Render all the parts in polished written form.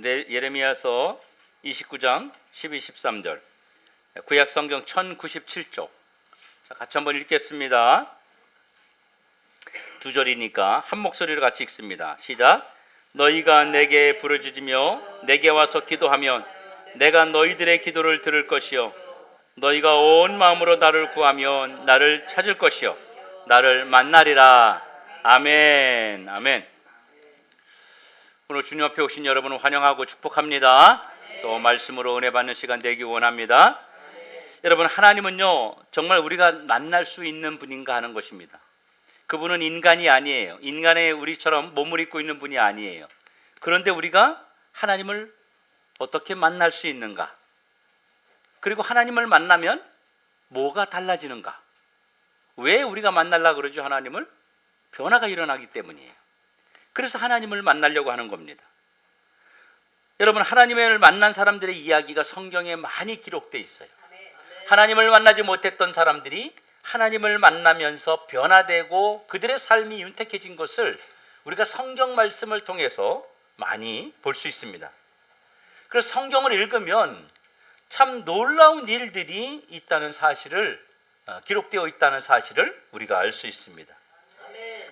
예레미야서 29장 12, 13절 구약 성경 1097쪽. 자, 같이 한번 읽겠습니다. 두 절이니까 한 목소리로 같이 읽습니다. 시작. 너희가 내게 부르짖으며 내게 와서 기도하면 내가 너희들의 기도를 들을 것이요 너희가 온 마음으로 나를 구하면 나를 찾을 것이요 나를 만나리라. 아멘. 아멘. 오늘 주님 앞에 오신 여러분을 환영하고 축복합니다. 또 말씀으로 은혜 받는 시간 되기 원합니다. 여러분, 하나님은요 정말 우리가 만날 수 있는 분인가 하는 것입니다. 그분은 인간이 아니에요. 인간의 우리처럼 몸을 입고 있는 분이 아니에요. 그런데 우리가 하나님을 어떻게 만날 수 있는가? 그리고 하나님을 만나면 뭐가 달라지는가? 왜 우리가 만나려고 그러죠? 하나님을? 변화가 일어나기 때문이에요. 그래서 하나님을 만나려고 하는 겁니다. 여러분, 하나님을 만난 사람들의 이야기가 성경에 많이 기록되어 있어요. 하나님을 만나지 못했던 사람들이 하나님을 만나면서 변화되고 그들의 삶이 윤택해진 것을 우리가 성경 말씀을 통해서 많이 볼 수 있습니다. 그래서 성경을 읽으면 참 놀라운 일들이 있다는 사실을 기록되어 있다는 사실을 우리가 알 수 있습니다.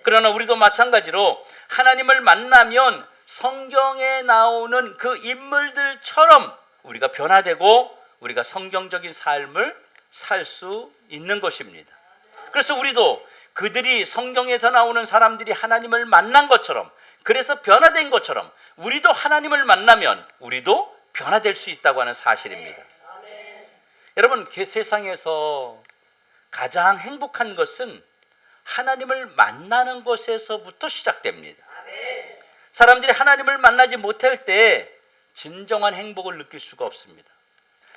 그러나 우리도 마찬가지로 하나님을 만나면 성경에 나오는 그 인물들처럼 우리가 변화되고 우리가 성경적인 삶을 살 수 있는 것입니다. 그래서 우리도 그들이 성경에서 나오는 사람들이 하나님을 만난 것처럼, 그래서 변화된 것처럼 우리도 하나님을 만나면 우리도 변화될 수 있다고 하는 사실입니다. 여러분, 세상에서 가장 행복한 것은 하나님을 만나는 것에서부터 시작됩니다. 사람들이 하나님을 만나지 못할 때 진정한 행복을 느낄 수가 없습니다.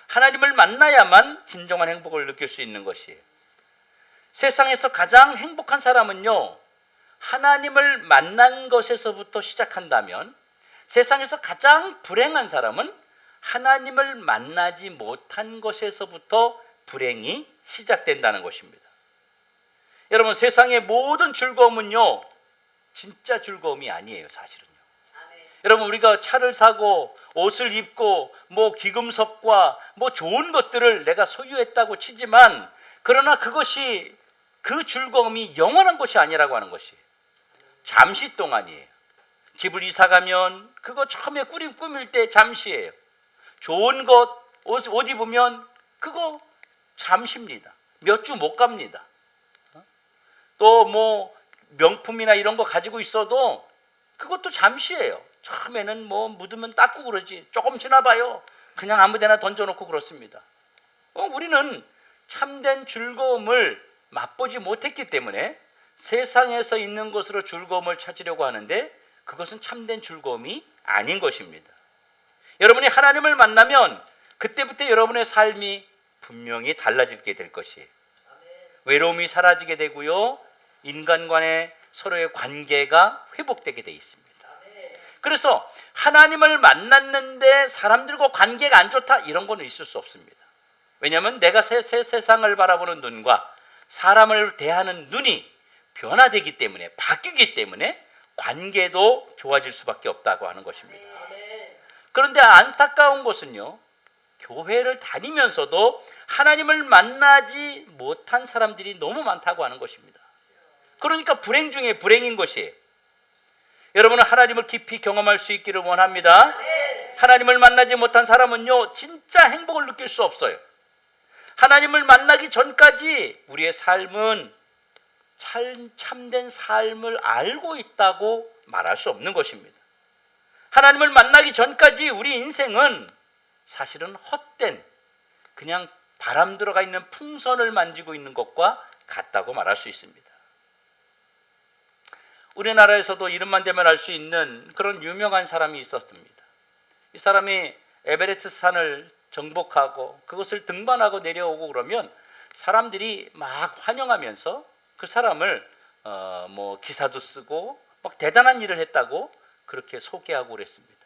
하나님을 만나야만 진정한 행복을 느낄 수 있는 것이에요. 세상에서 가장 행복한 사람은요, 하나님을 만난 것에서부터 시작한다면, 세상에서 가장 불행한 사람은 하나님을 만나지 못한 것에서부터 불행이 시작된다는 것입니다. 여러분, 세상의 모든 즐거움은요 진짜 즐거움이 아니에요. 사실은요. 여러분, 우리가 차를 사고 옷을 입고 뭐 귀금속과 뭐 좋은 것들을 내가 소유했다고 치지만, 그러나 그것이 그 즐거움이 영원한 것이 아니라고 하는 것이에요. 잠시 동안이에요. 집을 이사 가면 그거 처음에 꾸밀 때 잠시예요. 좋은 옷 입으면 그거 잠시입니다. 몇 주 못 갑니다. 또 뭐 명품이나 이런 거 가지고 있어도 그것도 잠시예요. 처음에는 뭐 묻으면 닦고 그러지, 조금 지나봐요 그냥 아무 데나 던져놓고 그렇습니다. 우리는 참된 즐거움을 맛보지 못했기 때문에 세상에서 있는 것으로 즐거움을 찾으려고 하는데 그것은 참된 즐거움이 아닌 것입니다. 여러분이 하나님을 만나면 그때부터 여러분의 삶이 분명히 달라지게 될 것이에요. 외로움이 사라지게 되고요, 인간 간의 서로의 관계가 회복되게 되어 있습니다. 그래서 하나님을 만났는데 사람들과 관계가 안 좋다, 이런 거는 있을 수 없습니다. 왜냐하면 내가 세상을 바라보는 눈과 사람을 대하는 눈이 변화되기 때문에, 바뀌기 때문에 관계도 좋아질 수밖에 없다고 하는 것입니다. 그런데 안타까운 것은요, 교회를 다니면서도 하나님을 만나지 못한 사람들이 너무 많다고 하는 것입니다. 그러니까 불행 중에 불행인 것이에요. 여러분은 하나님을 깊이 경험할 수 있기를 원합니다. 하나님을 만나지 못한 사람은요 진짜 행복을 느낄 수 없어요. 하나님을 만나기 전까지 우리의 삶은 참된 삶을 알고 있다고 말할 수 없는 것입니다. 하나님을 만나기 전까지 우리 인생은 사실은 헛된, 그냥 바람 들어가 있는 풍선을 만지고 있는 것과 같다고 말할 수 있습니다. 우리나라에서도 이름만 대면 알 수 있는 그런 유명한 사람이 있었습니다. 이 사람이 에베레스트 산을 정복하고 그것을 등반하고 내려오고 그러면 사람들이 막 환영하면서 그 사람을 뭐 기사도 쓰고 막 대단한 일을 했다고 그렇게 소개하고 그랬습니다.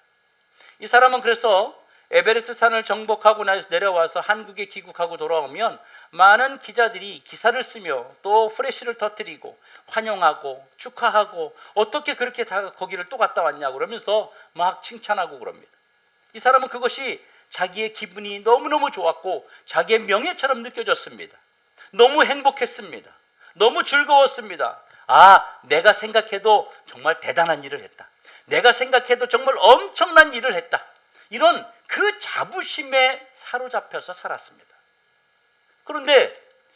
이 사람은 그래서 에베레스트 산을 정복하고 나서 내려와서 한국에 귀국하고 돌아오면 많은 기자들이 기사를 쓰며 또 프레시를 터뜨리고 환영하고 축하하고 어떻게 그렇게 다 거기를 또 갔다 왔냐고 그러면서 막 칭찬하고 그럽니다. 이 사람은 그것이 자기의 기분이 너무너무 좋았고 자기의 명예처럼 느껴졌습니다. 너무 행복했습니다. 너무 즐거웠습니다. 아, 내가 생각해도 정말 대단한 일을 했다. 내가 생각해도 정말 엄청난 일을 했다. 이런 그 자부심에 사로잡혀서 살았습니다. 그런데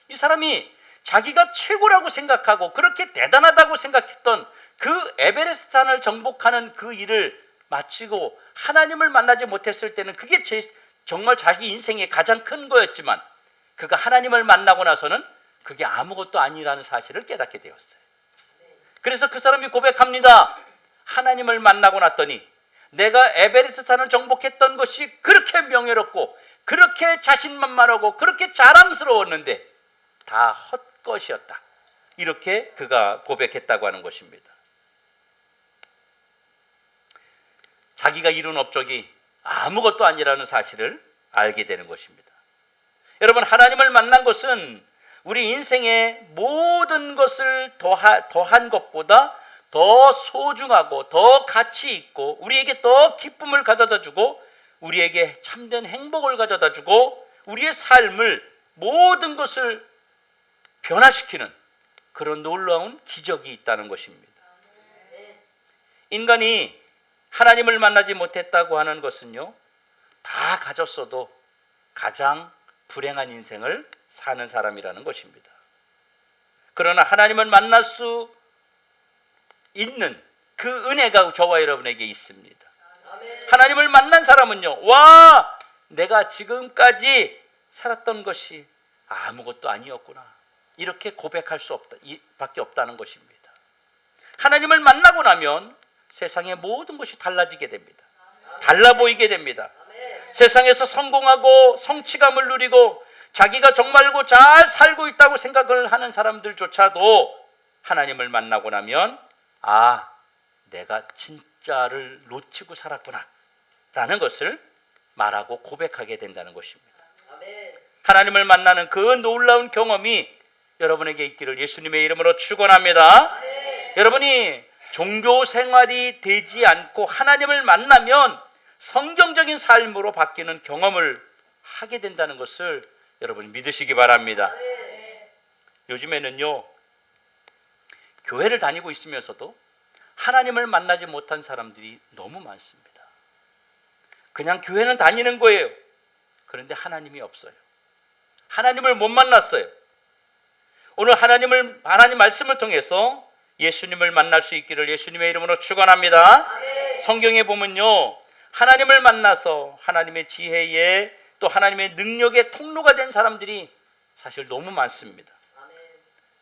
이 사람이 자기가 최고라고 생각하고 그렇게 대단하다고 생각했던 그 에베레스트 산을 정복하는 그 일을 마치고 하나님을 만나지 못했을 때는 그게 정말 자기 인생의 가장 큰 거였지만 그가 하나님을 만나고 나서는 그게 아무것도 아니라는 사실을 깨닫게 되었어요. 그래서 그 사람이 고백합니다. 하나님을 만나고 났더니 내가 에베레스트 산을 정복했던 것이 그렇게 명예롭고 그렇게 자신만만하고 그렇게 자랑스러웠는데 다 헛것이었다. 이렇게 그가 고백했다고 하는 것입니다. 자기가 이룬 업적이 아무것도 아니라는 사실을 알게 되는 것입니다. 여러분, 하나님을 만난 것은 우리 인생의 모든 것을 더한 것보다 더 소중하고 더 가치 있고 우리에게 더 기쁨을 가져다 주고 우리에게 참된 행복을 가져다 주고 우리의 삶을 모든 것을 변화시키는 그런 놀라운 기적이 있다는 것입니다. 인간이 하나님을 만나지 못했다고 하는 것은요, 다 가졌어도 가장 불행한 인생을 사는 사람이라는 것입니다. 그러나 하나님을 만날 수 있는 그 은혜가 저와 여러분에게 있습니다. 하나님을 만난 사람은요, 와, 내가 지금까지 살았던 것이 아무것도 아니었구나, 이렇게 고백할 수 밖에 없다는 것입니다. 하나님을 만나고 나면 세상의 모든 것이 달라지게 됩니다. 달라 보이게 됩니다. 세상에서 성공하고 성취감을 누리고 자기가 정말로 잘 살고 있다고 생각을 하는 사람들조차도 하나님을 만나고 나면 아, 내가 진짜를 놓치고 살았구나 라는 것을 말하고 고백하게 된다는 것입니다. 하나님을 만나는 그 놀라운 경험이 여러분에게 있기를 예수님의 이름으로 축원합니다. 여러분이 종교 생활이 되지 않고 하나님을 만나면 성경적인 삶으로 바뀌는 경험을 하게 된다는 것을 여러분이 믿으시기 바랍니다. 요즘에는요, 교회를 다니고 있으면서도 하나님을 만나지 못한 사람들이 너무 많습니다. 그냥 교회는 다니는 거예요. 그런데 하나님이 없어요. 하나님을 못 만났어요. 오늘 하나님 말씀을 통해서 예수님을 만날 수 있기를 예수님의 이름으로 축원합니다. 성경에 보면요, 하나님을 만나서 하나님의 지혜에 또 하나님의 능력의 통로가 된 사람들이 사실 너무 많습니다.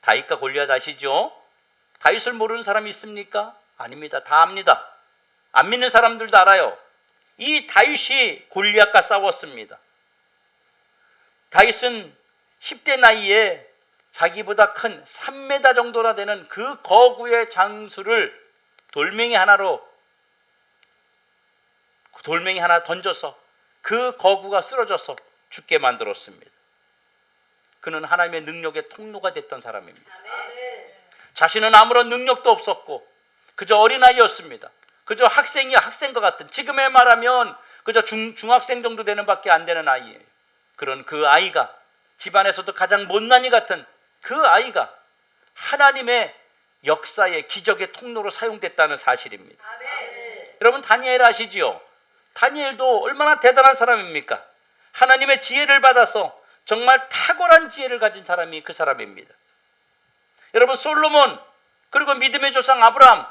다윗과 골리앗 아시죠? 다윗을 모르는 사람이 있습니까? 아닙니다. 다 압니다. 안 믿는 사람들도 알아요. 이 다윗이 골리앗과 싸웠습니다. 다윗은 10대 나이에 자기보다 큰 3m 정도나 되는 그 거구의 장수를 돌멩이 하나 던져서 그 거구가 쓰러져서 죽게 만들었습니다. 그는 하나님의 능력의 통로가 됐던 사람입니다. 자신은 아무런 능력도 없었고 그저 어린아이였습니다. 그저 학생과 같은, 지금에 말하면 그저 중학생 정도 되는 밖에 안 되는 아이예요. 그런 그 아이가, 집안에서도 가장 못난이 같은 그 아이가 하나님의 역사의 기적의 통로로 사용됐다는 사실입니다. 여러분, 다니엘 아시지요? 다니엘도 얼마나 대단한 사람입니까? 하나님의 지혜를 받아서 정말 탁월한 지혜를 가진 사람이 그 사람입니다. 여러분, 솔로몬, 그리고 믿음의 조상 아브라함,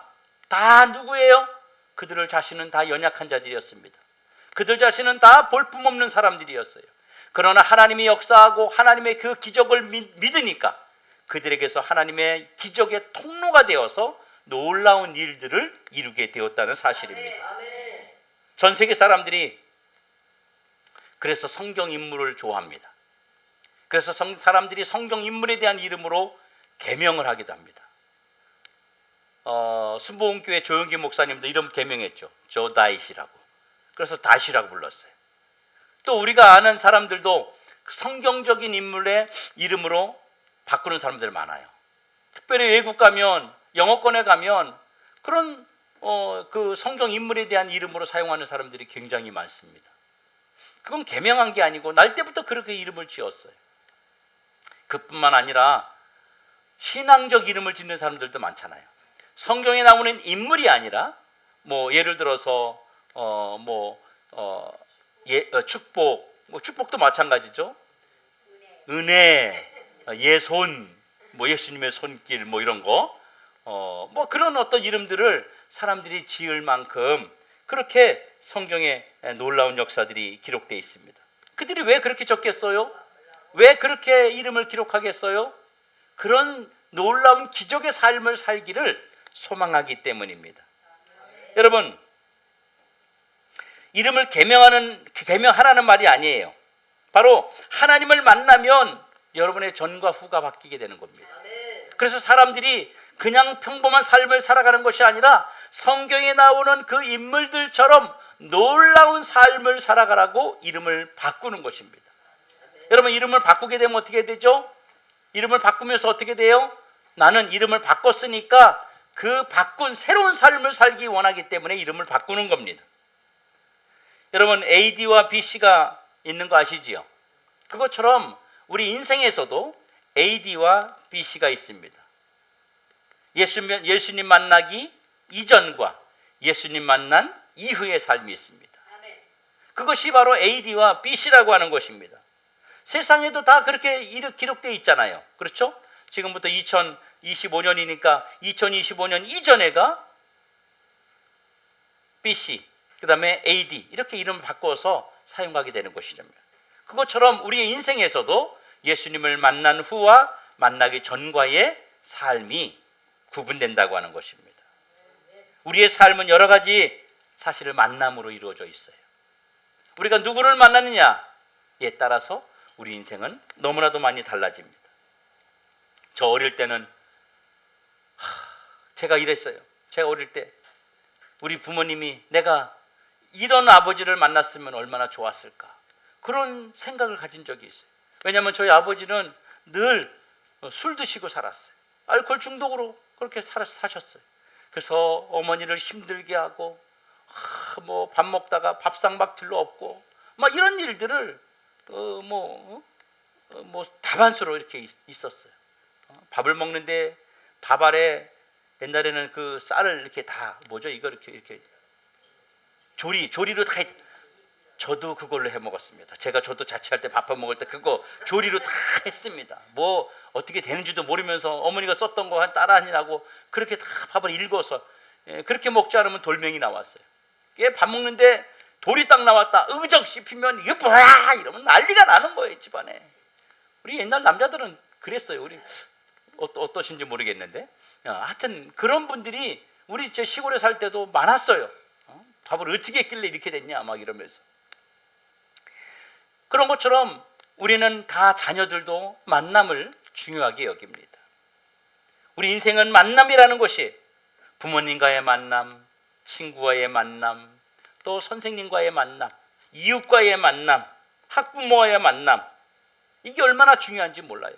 다 누구예요? 그들 자신은 다 연약한 자들이었습니다. 그들 자신은 다 볼품없는 사람들이었어요. 그러나 하나님이 역사하고 하나님의 그 기적을 믿으니까 그들에게서 하나님의 기적의 통로가 되어서 놀라운 일들을 이루게 되었다는 사실입니다. 전 세계 사람들이 그래서 성경 인물을 좋아합니다. 그래서 사람들이 성경 인물에 대한 이름으로 계명을 하기도 합니다. 순복음교회 조영기 목사님도 이름 계명했죠. 조 다윗이라고. 그래서 다윗이라고 불렀어요. 또 우리가 아는 사람들도 성경적인 인물의 이름으로 바꾸는 사람들 많아요. 특별히 외국 가면, 영어권에 가면 그런 그 성경 인물에 대한 이름으로 사용하는 사람들이 굉장히 많습니다. 그건 계명한 게 아니고 날 때부터 그렇게 이름을 지었어요. 그뿐만 아니라 신앙적 이름을 짓는 사람들도 많잖아요. 성경에 나오는 인물이 아니라 예를 들어서 축복, 축복도 마찬가지죠. 은혜, 예손, 예수님의 손길, 이런 거, 그런 어떤 이름들을 사람들이 지을 만큼 그렇게 성경에 놀라운 역사들이 기록되어 있습니다. 그들이 왜 그렇게 적겠어요? 왜 그렇게 이름을 기록하겠어요? 그런 놀라운 기적의 삶을 살기를 소망하기 때문입니다. 여러분, 이름을 계명하라는 말이 아니에요. 바로 하나님을 만나면 여러분의 전과 후가 바뀌게 되는 겁니다. 그래서 사람들이 그냥 평범한 삶을 살아가는 것이 아니라 성경에 나오는 그 인물들처럼 놀라운 삶을 살아가라고 이름을 바꾸는 것입니다. 여러분, 이름을 바꾸게 되면 어떻게 되죠? 이름을 바꾸면서 어떻게 돼요? 나는 이름을 바꿨으니까 그 바꾼 새로운 삶을 살기 원하기 때문에 이름을 바꾸는 겁니다. 여러분, AD와 BC가 있는 거 아시지요? 그것처럼 우리 인생에서도 AD와 BC가 있습니다. 예수님 만나기 이전과 예수님 만난 이후의 삶이 있습니다. 그것이 바로 AD와 BC라고 하는 것입니다. 세상에도 다 그렇게 기록되어 있잖아요. 그렇죠? 지금부터 2025년이니까 2025년 이전에가 BC, 그 다음에 AD 이렇게 이름을 바꿔서 사용하게 되는 것이죠. 그것처럼 우리의 인생에서도 예수님을 만난 후와 만나기 전과의 삶이 구분된다고 하는 것입니다. 우리의 삶은 여러 가지 사실을 만남으로 이루어져 있어요. 우리가 누구를 만나느냐에 따라서 우리 인생은 너무나도 많이 달라집니다. 저 어릴 때는 제가 이랬어요. 제가 어릴 때 우리 부모님이 내가 이런 아버지를 만났으면 얼마나 좋았을까, 그런 생각을 가진 적이 있어요. 왜냐하면 저희 아버지는 늘 술 드시고 살았어요. 알코올 중독으로 그렇게 사셨어요. 그래서 어머니를 힘들게 하고 밥 먹다가 밥상 막 들러 엎고 이런 일들을 다반수로 이렇게 있었어요. 밥을 먹는데 밥 아래 옛날에는 그 쌀을 이렇게 다 이걸 이렇게 조리로 다 저도 그걸로 해 먹었습니다. 저도 자취할 때 밥 먹을 때 그거 조리로 다 했습니다. 어떻게 되는지도 모르면서 어머니가 썼던 거 따라하느라고 그렇게 다 밥을 읽어서 그렇게 먹지 않으면 돌멩이 나왔어요. 밥 먹는데 돌이 딱 나왔다, 의적 씹히면 이게 뭐야 이러면 난리가 나는 거예요, 집안에. 우리 옛날 남자들은 그랬어요. 우리 어떠신지 모르겠는데 하여튼 그런 분들이 우리 시골에 살 때도 많았어요. 밥을 어떻게 했길래 이렇게 됐냐 이러면서. 그런 것처럼 우리는 다 자녀들도 만남을 중요하게 여깁니다. 우리 인생은 만남이라는 것이 부모님과의 만남, 친구와의 만남, 또 선생님과의 만남, 이웃과의 만남, 학부모와의 만남, 이게 얼마나 중요한지 몰라요.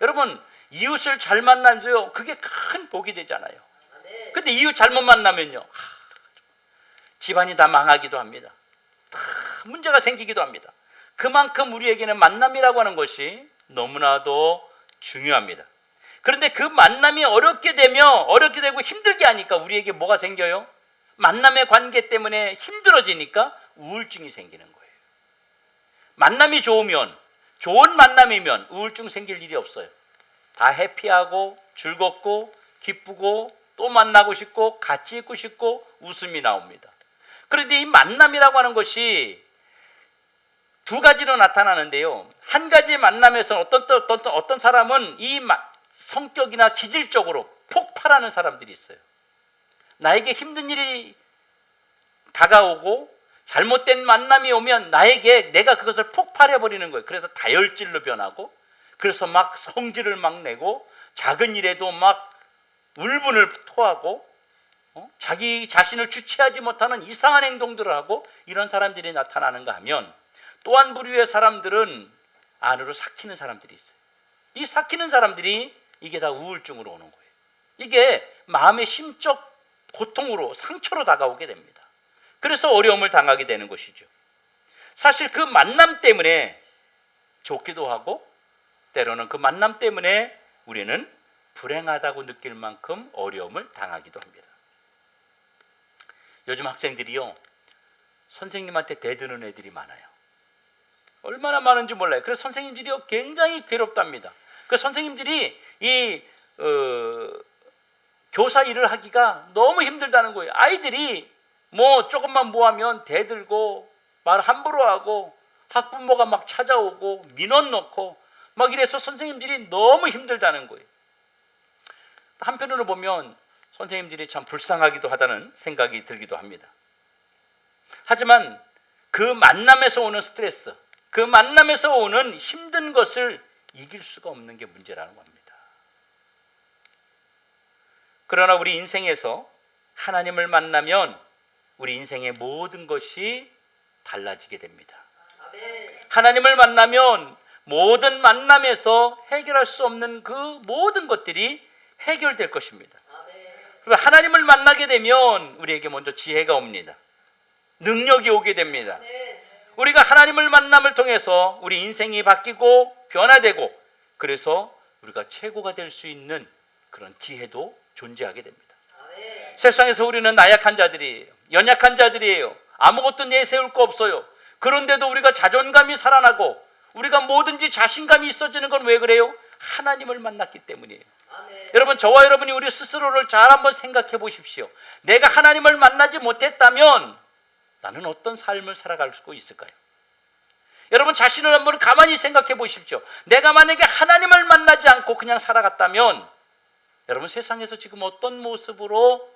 여러분, 이웃을 잘 만나면요 그게 큰 복이 되잖아요. 근데 이웃 잘못 만나면요 집안이 다 망하기도 합니다. 다 문제가 생기기도 합니다. 그만큼 우리에게는 만남이라고 하는 것이 너무나도 중요합니다. 그런데 그 만남이 어렵게 되고 힘들게 하니까 우리에게 뭐가 생겨요? 만남의 관계 때문에 힘들어지니까 우울증이 생기는 거예요. 만남이 좋은 만남이면 우울증 생길 일이 없어요. 다 해피하고 즐겁고 기쁘고 또 만나고 싶고 같이 있고 싶고 웃음이 나옵니다. 그런데 이 만남이라고 하는 것이 두 가지로 나타나는데요. 한 가지 만남에서 어떤 사람은 이 성격이나 기질적으로 폭발하는 사람들이 있어요. 나에게 힘든 일이 다가오고 잘못된 만남이 오면 내가 그것을 폭발해버리는 거예요. 그래서 다혈질로 변하고, 그래서 막 성질을 막 내고, 작은 일에도 막 울분을 토하고, 자기 자신을 주체하지 못하는 이상한 행동들을 하고, 이런 사람들이 나타나는가 하면, 또 한 부류의 사람들은 안으로 삭히는 사람들이 있어요. 이 삭히는 사람들이 이게 다 우울증으로 오는 거예요. 이게 마음의 심적 고통으로, 상처로 다가오게 됩니다. 그래서 어려움을 당하게 되는 것이죠. 사실 그 만남 때문에 좋기도 하고 때로는 그 만남 때문에 우리는 불행하다고 느낄 만큼 어려움을 당하기도 합니다. 요즘 학생들이요, 선생님한테 대드는 애들이 많아요. 얼마나 많은지 몰라요. 그래서 선생님들이요, 굉장히 괴롭답니다. 그 선생님들이 이 교사 일을 하기가 너무 힘들다는 거예요. 아이들이 뭐 조금만 뭐 하면 대들고 말 함부로 하고 학부모가 막 찾아오고 민원 넣고 막 이래서 선생님들이 너무 힘들다는 거예요. 한편으로 보면 선생님들이 참 불쌍하기도 하다는 생각이 들기도 합니다. 하지만 그 만남에서 오는 스트레스, 그 만남에서 오는 힘든 것을 이길 수가 없는 게 문제라는 겁니다. 그러나 우리 인생에서 하나님을 만나면 우리 인생의 모든 것이 달라지게 됩니다. 하나님을 만나면 모든 만남에서 해결할 수 없는 그 모든 것들이 해결될 것입니다. 하나님을 만나게 되면 우리에게 먼저 지혜가 옵니다. 능력이 오게 됩니다. 우리가 하나님을 만남을 통해서 우리 인생이 바뀌고 변화되고 그래서 우리가 최고가 될 수 있는 그런 기회도 존재하게 됩니다. 세상에서 우리는 나약한 자들이에요. 연약한 자들이에요. 아무것도 내세울 거 없어요. 그런데도 우리가 자존감이 살아나고 우리가 뭐든지 자신감이 있어지는 건 왜 그래요? 하나님을 만났기 때문이에요. 여러분, 저와 여러분이 우리 스스로를 잘 한번 생각해 보십시오. 내가 하나님을 만나지 못했다면 나는 어떤 삶을 살아갈 수 있을까요? 여러분 자신을 한번 가만히 생각해 보십시오. 내가 만약에 하나님을 만나지 않고 그냥 살아갔다면 여러분 세상에서 지금 어떤 모습으로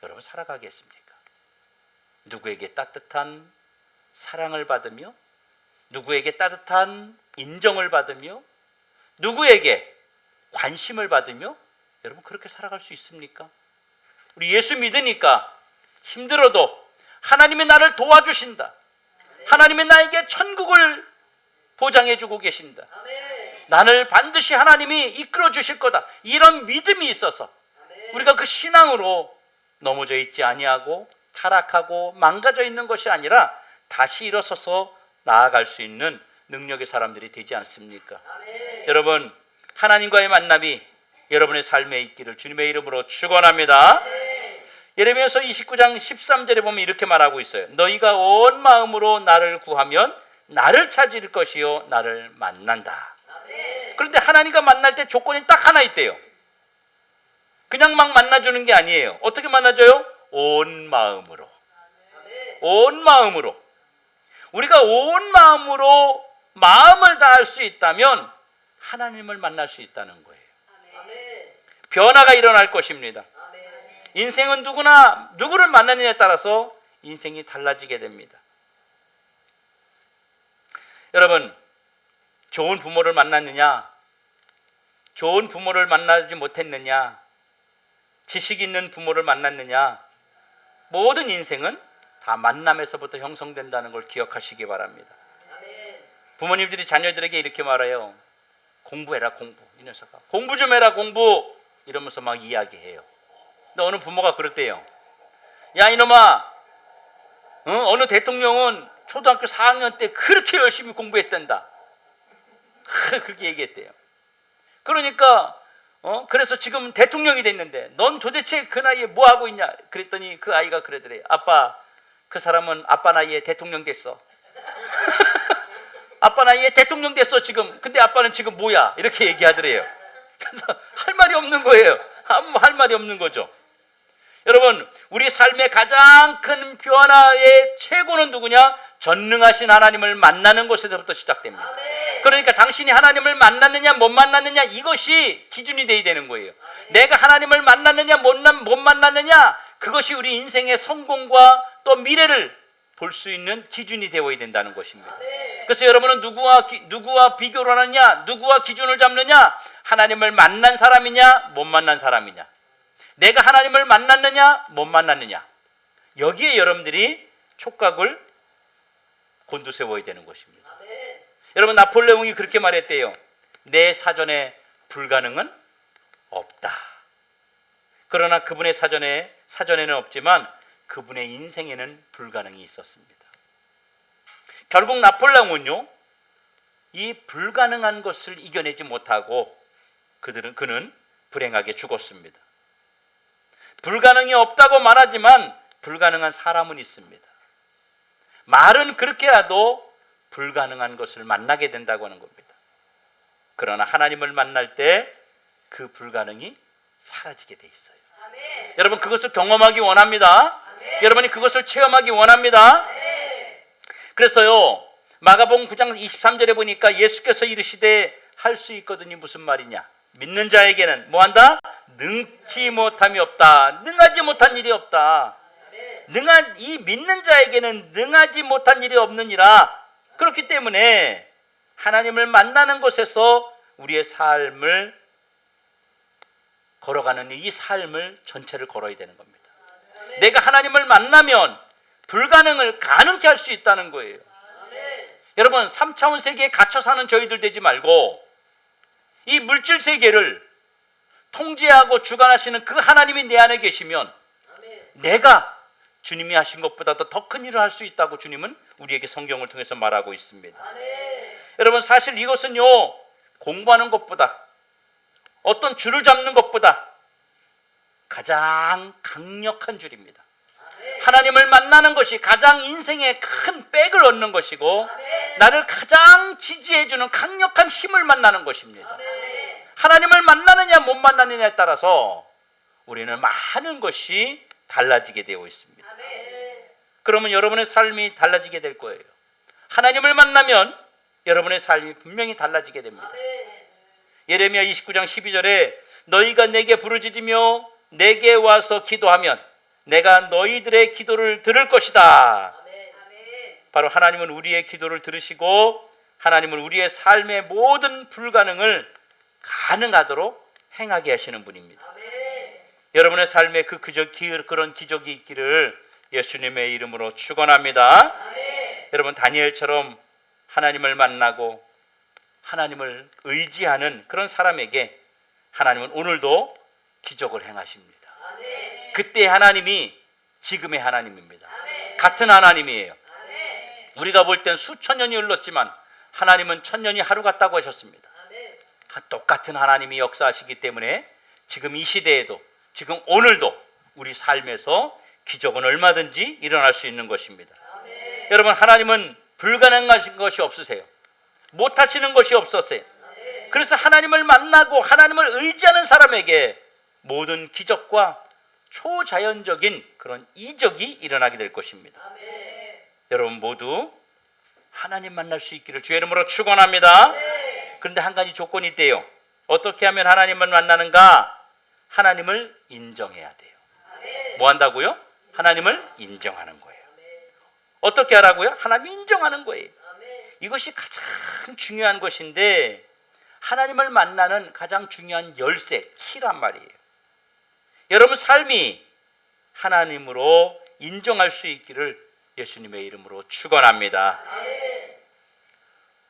여러분 살아가겠습니까? 누구에게 따뜻한 사랑을 받으며 누구에게 따뜻한 인정을 받으며 누구에게 관심을 받으며 여러분 그렇게 살아갈 수 있습니까? 우리 예수 믿으니까 힘들어도 하나님이 나를 도와주신다. 하나님이 나에게 천국을 보장해 주고 계신다. 나를 반드시 하나님이 이끌어 주실 거다. 이런 믿음이 있어서 우리가 그 신앙으로 넘어져 있지 아니하고 타락하고 망가져 있는 것이 아니라 다시 일어서서 나아갈 수 있는 능력의 사람들이 되지 않습니까? 여러분 하나님과의 만남이 여러분의 삶에 있기를 주님의 이름으로 축원합니다. 예레미야서 29장 13절에 보면 이렇게 말하고 있어요. 너희가 온 마음으로 나를 구하면 나를 찾을 것이요 나를 만난다. 그런데 하나님과 만날 때 조건이 딱 하나 있대요. 그냥 막 만나주는 게 아니에요. 어떻게 만나줘요? 온 마음으로. 온 마음으로. 우리가 온 마음으로 마음을 다할 수 있다면 하나님을 만날 수 있다는 거예요. 변화가 일어날 것입니다. 인생은 누구나 누구를 만나느냐에 따라서 인생이 달라지게 됩니다. 여러분, 좋은 부모를 만났느냐, 좋은 부모를 만나지 못했느냐, 지식 있는 부모를 만났느냐, 모든 인생은 다 만남에서부터 형성된다는 걸 기억하시기 바랍니다. 부모님들이 자녀들에게 이렇게 말해요. 공부해라 공부. 이 녀석아 공부 좀 해라 공부. 이러면서 막 이야기해요. 근데 어느 부모가 그랬대요. 야 이놈아, 어느 대통령은 초등학교 4학년 때 그렇게 열심히 공부했단다. 그렇게 얘기했대요. 그러니까 그래서 지금 대통령이 됐는데 넌 도대체 그 나이에 뭐 하고 있냐? 그랬더니 그 아이가 그러더래요. 아빠, 그 사람은 아빠 나이에 대통령 됐어. 아빠 나이에 대통령 됐어 지금. 근데 아빠는 지금 뭐야? 이렇게 얘기하더래요. 그래서 할 말이 없는 거예요. 할 말이 없는 거죠. 여러분, 우리 삶의 가장 큰 변화의 최고는 누구냐? 전능하신 하나님을 만나는 곳에서부터 시작됩니다. 그러니까 당신이 하나님을 만났느냐 못 만났느냐 이것이 기준이 돼야 되는 거예요. 내가 하나님을 만났느냐 못 만났느냐 그것이 우리 인생의 성공과 또 미래를 볼 수 있는 기준이 되어야 된다는 것입니다. 그래서 여러분은 누구와 비교를 하느냐, 누구와 기준을 잡느냐, 하나님을 만난 사람이냐 못 만난 사람이냐, 내가 하나님을 만났느냐 못 만났느냐, 여기에 여러분들이 촉각을 곤두세워야 되는 것입니다. 여러분 나폴레옹이 그렇게 말했대요. 내 사전에 불가능은 없다. 그러나 그분의 사전에는 없지만 그분의 인생에는 불가능이 있었습니다. 결국 나폴레옹은요, 이 불가능한 것을 이겨내지 못하고 그는 불행하게 죽었습니다. 불가능이 없다고 말하지만 불가능한 사람은 있습니다. 말은 그렇게라도 불가능한 것을 만나게 된다고 하는 겁니다. 그러나 하나님을 만날 때 그 불가능이 사라지게 돼 있어요. 아멘. 여러분 그것을 경험하기 원합니다. 아멘. 여러분이 그것을 체험하기 원합니다. 아멘. 그래서요, 마가복음 9장 23절에 보니까 예수께서 이르시되 할 수 있거든이 무슨 말이냐? 믿는 자에게는 뭐한다? 능치 못함이 없다. 능하지 못한 일이 없다. 이 믿는 자에게는 능하지 못한 일이 없느니라. 그렇기 때문에 하나님을 만나는 곳에서 우리의 삶을 걸어가는 이 삶을 전체를 걸어야 되는 겁니다. 내가 하나님을 만나면 불가능을 가능케 할 수 있다는 거예요. 여러분 3차원 세계에 갇혀 사는 저희들 되지 말고 이 물질 세계를 통제하고 주관하시는 그 하나님이 내 안에 계시면 내가 주님이 하신 것보다도 더 큰 일을 할 수 있다고 주님은 우리에게 성경을 통해서 말하고 있습니다. 여러분 사실 이것은요, 공부하는 것보다 어떤 줄을 잡는 것보다 가장 강력한 줄입니다. 하나님을 만나는 것이 가장 인생에 큰 백을 얻는 것이고 나를 가장 지지해주는 강력한 힘을 만나는 것입니다. 하나님을 만나느냐 못 만나느냐에 따라서 우리는 많은 것이 달라지게 되어 있습니다. 그러면 여러분의 삶이 달라지게 될 거예요. 하나님을 만나면 여러분의 삶이 분명히 달라지게 됩니다. 예레미야 29장 12절에 너희가 내게 부르짖으며 내게 와서 기도하면 내가 너희들의 기도를 들을 것이다. 바로 하나님은 우리의 기도를 들으시고 하나님은 우리의 삶의 모든 불가능을 가능하도록 행하게 하시는 분입니다. 여러분의 삶에 그런 기적이 있기를 예수님의 이름으로 축원합니다. 여러분 다니엘처럼 하나님을 만나고 하나님을 의지하는 그런 사람에게 하나님은 오늘도 기적을 행하십니다. 그때 하나님이 지금의 하나님입니다. 같은 하나님이에요. 우리가 볼 땐 수천 년이 흘렀지만 하나님은 천년이 하루 같다고 하셨습니다. 똑같은 하나님이 역사하시기 때문에 지금 이 시대에도 지금 오늘도 우리 삶에서 기적은 얼마든지 일어날 수 있는 것입니다. 여러분 하나님은 불가능하신 것이 없으세요. 못하시는 것이 없었어요. 그래서 하나님을 만나고 하나님을 의지하는 사람에게 모든 기적과 초자연적인 그런 이적이 일어나게 될 것입니다. 여러분 모두 하나님 만날 수 있기를 주의 이름으로 축원합니다. 그런데 한 가지 조건이 있대요. 어떻게 하면 하나님을 만나는가? 하나님을 인정해야 돼요. 뭐 한다고요? 하나님을 인정하는 거예요. 어떻게 하라고요? 하나님 인정하는 거예요. 이것이 가장 중요한 것인데 하나님을 만나는 가장 중요한 열쇠, 키란 말이에요. 여러분 삶이 하나님으로 인정할 수 있기를 예수님의 이름으로 축원합니다.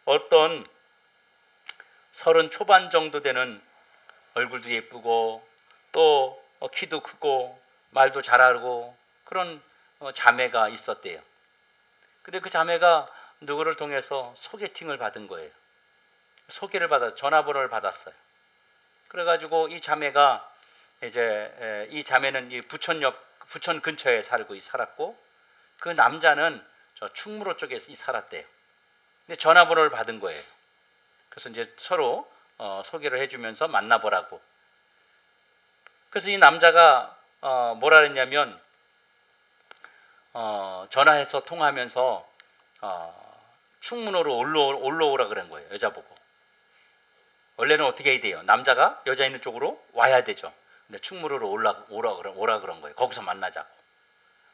어떤 30 초반 정도 되는 얼굴도 예쁘고 또 키도 크고 말도 잘하고 그런 자매가 있었대요. 근데 그 자매가 누구를 통해서 소개팅을 받은 거예요. 소개를 전화번호를 받았어요. 그래가지고 이 자매가 이 자매는 이 부천 근처에 살았고 그 남자는 저 충무로 쪽에 살았대요. 근데 전화번호를 받은 거예요. 그래서 이제 서로 소개를 해주면서 만나보라고. 그래서 이 남자가 뭐라 그랬냐면 전화해서 통화하면서 충무로로 올라오라 그런 거예요. 여자 보고. 원래는 어떻게 해야 돼요? 남자가 여자 있는 쪽으로 와야 되죠. 근데 충무로로 오라 그런 거예요. 거기서 만나자고.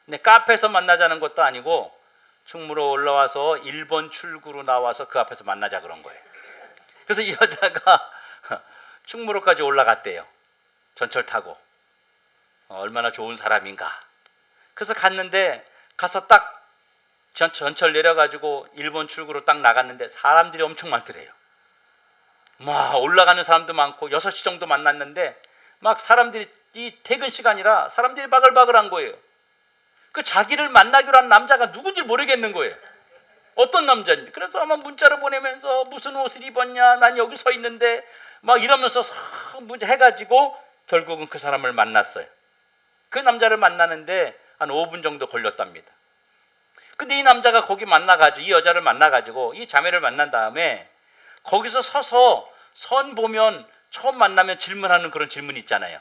근데 카페에서 만나자는 것도 아니고 충무로 올라와서 1번 출구로 나와서 그 앞에서 만나자 그런 거예요. 그래서 이 여자가 충무로까지 올라갔대요. 전철 타고. 얼마나 좋은 사람인가. 그래서 갔는데 가서 딱 전철 내려가지고 1번 출구로 딱 나갔는데 사람들이 엄청 많더래요. 막 올라가는 사람도 많고 6시 정도 만났는데 막 사람들이 이 퇴근 시간이라 사람들이 바글바글한 거예요. 그 자기를 만나기로 한 남자가 누군지 모르겠는 거예요. 어떤 남자인지. 그래서 아마 문자를 보내면서 무슨 옷을 입었냐, 난 여기 서 있는데 막 이러면서 해가지고 결국은 그 사람을 만났어요. 그 남자를 만나는데 한 5분 정도 걸렸답니다. 근데 이 남자가 거기 만나가지고 이 여자를 만나가지고 이 자매를 만난 다음에 거기서 서서 선 보면 처음 만나면 질문하는 그런 질문 있잖아요.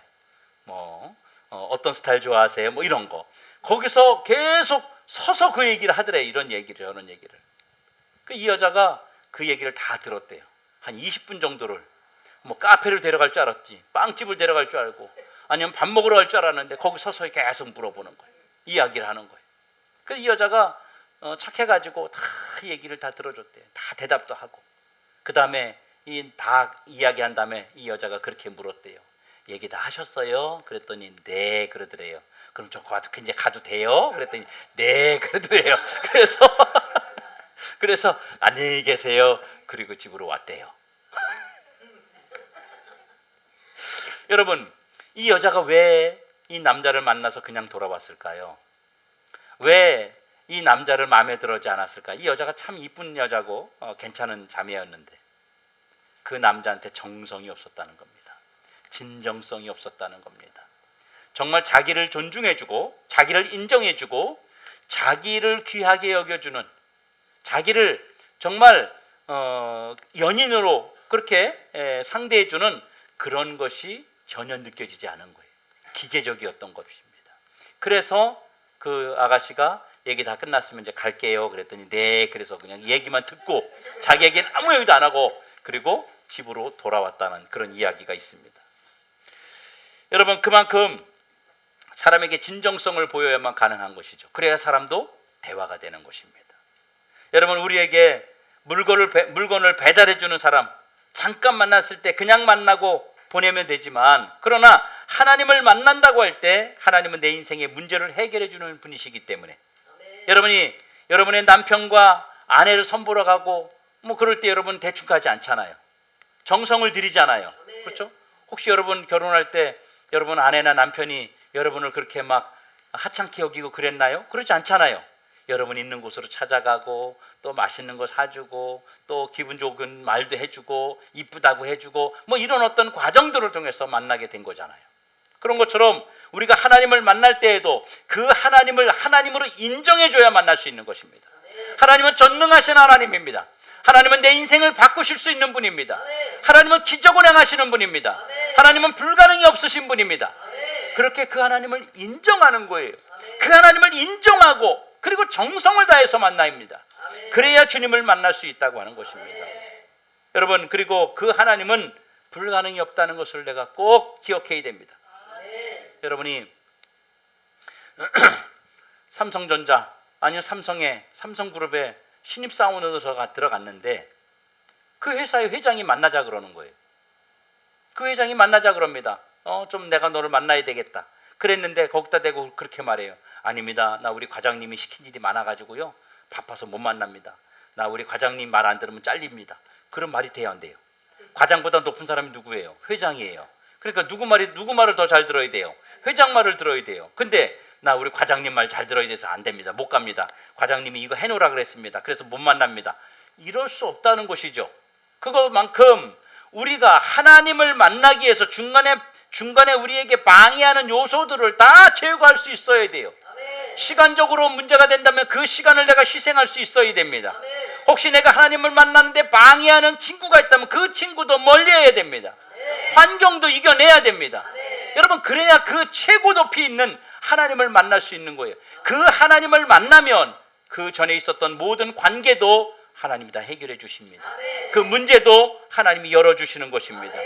어떤 스타일 좋아하세요? 뭐 이런 거. 거기서 계속 서서 그 얘기를 하더래요. 이런 얘기를, 저런 얘기를. 이 여자가 그 얘기를 다 들었대요. 한 20분 정도를. 뭐 카페를 데려갈 줄 알았지, 빵집을 데려갈 줄 알고, 아니면 밥 먹으러 갈 줄 알았는데 거기 서서 계속 물어보는 거예요. 이야기를 하는 거예요. 그래서 이 여자가 착해가지고 다 얘기를 다 들어줬대요. 다 대답도 하고. 그 다음에 다 이야기한 다음에 이 여자가 그렇게 물었대요. 얘기 다 하셨어요? 그랬더니 네 그러더래요. 그럼 저 이제 가도 돼요? 그랬더니 네 그러더래요. 그래서 안녕히 계세요. 그리고 집으로 왔대요. 여러분, 이 여자가 왜 이 남자를 만나서 그냥 돌아왔을까요? 왜 이 남자를 마음에 들어지 않았을까? 이 여자가 참 이쁜 여자고 괜찮은 자매였는데 그 남자한테 정성이 없었다는 겁니다. 진정성이 없었다는 겁니다. 정말 자기를 존중해주고 자기를 인정해주고 자기를 귀하게 여겨주는, 자기를 정말 연인으로 그렇게 상대해주는 그런 것이 전혀 느껴지지 않은 거예요. 기계적이었던 것입니다. 그래서 그 아가씨가 얘기 다 끝났으면 이제 갈게요 그랬더니 네, 그래서 그냥 얘기만 듣고 자기 얘기는 아무 얘기도 안 하고 그리고 집으로 돌아왔다는 그런 이야기가 있습니다. 여러분, 그만큼 사람에게 진정성을 보여야만 가능한 것이죠. 그래야 사람도 대화가 되는 것입니다. 여러분, 우리에게 물건을 배달해 주는 사람, 잠깐 만났을 때 그냥 만나고 보내면 되지만, 그러나 하나님을 만난다고 할 때 하나님은 내 인생의 문제를 해결해 주는 분이시기 때문에 여러분이 여러분의 남편과 아내를 선보러 가고 뭐 그럴 때 여러분 대충 가지 않잖아요. 정성을 들이잖아요. 그렇죠? 혹시 여러분 결혼할 때 여러분 아내나 남편이 여러분을 그렇게 막 하찮게 여기고 그랬나요? 그렇지 않잖아요. 여러분 있는 곳으로 찾아가고 또 맛있는 거 사주고 또 기분 좋은 말도 해주고 이쁘다고 해주고 뭐 이런 어떤 과정들을 통해서 만나게 된 거잖아요. 그런 것처럼 우리가 하나님을 만날 때에도 그 하나님을 하나님으로 인정해줘야 만날 수 있는 것입니다. 하나님은 전능하신 하나님입니다. 하나님은 내 인생을 바꾸실 수 있는 분입니다. 하나님은 기적을 행하시는 분입니다. 하나님은 불가능이 없으신 분입니다. 그렇게 그 하나님을 인정하는 거예요. 그 하나님을 인정하고 그리고 정성을 다해서 만나입니다. 그래야 주님을 만날 수 있다고 하는 것입니다. 여러분, 그리고 그 하나님은 불가능이 없다는 것을 내가 꼭 기억해야 됩니다. 여러분이 삼성전자 아니면 삼성그룹에 신입사원으로 들어갔는데 그 회사의 회장이 만나자 그러는 거예요. 그 회장이 만나자 그럽니다. 좀 내가 너를 만나야 되겠다. 그랬는데 거기다 대고 그렇게 말해요. 아닙니다. 나 우리 과장님이 시킨 일이 많아가지고요. 바빠서 못 만납니다. 나 우리 과장님 말 안 들으면 잘립니다. 그런 말이 돼야 안 돼요. 과장보다 높은 사람이 누구예요? 회장이에요. 그러니까 누구 말을 더 잘 들어야 돼요? 회장 말을 들어야 돼요. 근데 나 우리 과장님 말 잘 들어야 돼서 안 됩니다. 못 갑니다. 과장님이 이거 해놓으라 그랬습니다. 그래서 못 만납니다. 이럴 수 없다는 것이죠. 그것만큼 우리가 하나님을 만나기 위해서 중간에 우리에게 방해하는 요소들을 다 제거할 수 있어야 돼요. 시간적으로 문제가 된다면 그 시간을 내가 희생할 수 있어야 됩니다. 혹시 내가 하나님을 만나는데 방해하는 친구가 있다면 그 친구도 멀리해야 됩니다. 환경도 이겨내야 됩니다. 여러분, 그래야 그 최고 높이 있는 하나님을 만날 수 있는 거예요. 그 하나님을 만나면 그 전에 있었던 모든 관계도 하나님이 다 해결해 주십니다. 그 문제도 하나님이 열어주시는 것입니다.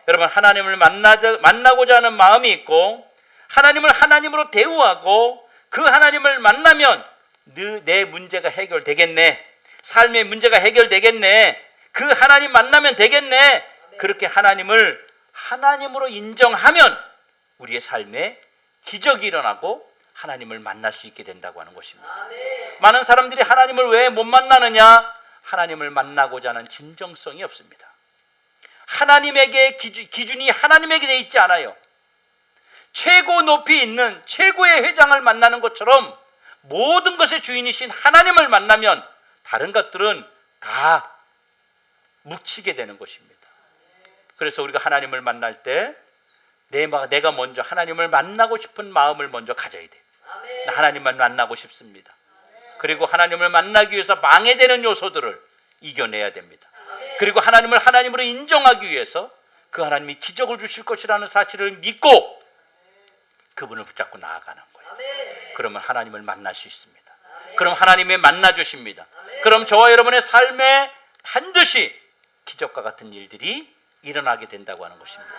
여러분, 하나님을 만나고자 하는 마음이 있고 하나님을 하나님으로 대우하고 그 하나님을 만나면 내 문제가 해결되겠네, 삶의 문제가 해결되겠네, 그 하나님 만나면 되겠네, 그렇게 하나님을 하나님으로 인정하면 우리의 삶에 기적이 일어나고 하나님을 만날 수 있게 된다고 하는 것입니다. 많은 사람들이 하나님을 왜 못 만나느냐? 하나님을 만나고자 하는 진정성이 없습니다. 하나님에게 기준이 하나님에게 돼 있지 않아요. 최고 높이 있는 최고의 회장을 만나는 것처럼 모든 것의 주인이신 하나님을 만나면 다른 것들은 다 묻히게 되는 것입니다. 그래서 우리가 하나님을 만날 때 내가 먼저 하나님을 만나고 싶은 마음을 먼저 가져야 돼요. 나 하나님만 만나고 싶습니다. 그리고 하나님을 만나기 위해서 방해되는 요소들을 이겨내야 됩니다. 그리고 하나님을 하나님으로 인정하기 위해서 그 하나님이 기적을 주실 것이라는 사실을 믿고 그분을 붙잡고 나아가는 거예요. 그러면 하나님을 만날 수 있습니다. 그럼 하나님이 만나 주십니다. 그럼 저와 여러분의 삶에 반드시 기적과 같은 일들이 일어나게 된다고 하는 것입니다.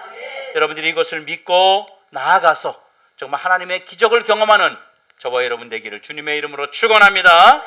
여러분들이 이것을 믿고 나아가서 정말 하나님의 기적을 경험하는 저와 여러분 되기를 주님의 이름으로 축원합니다.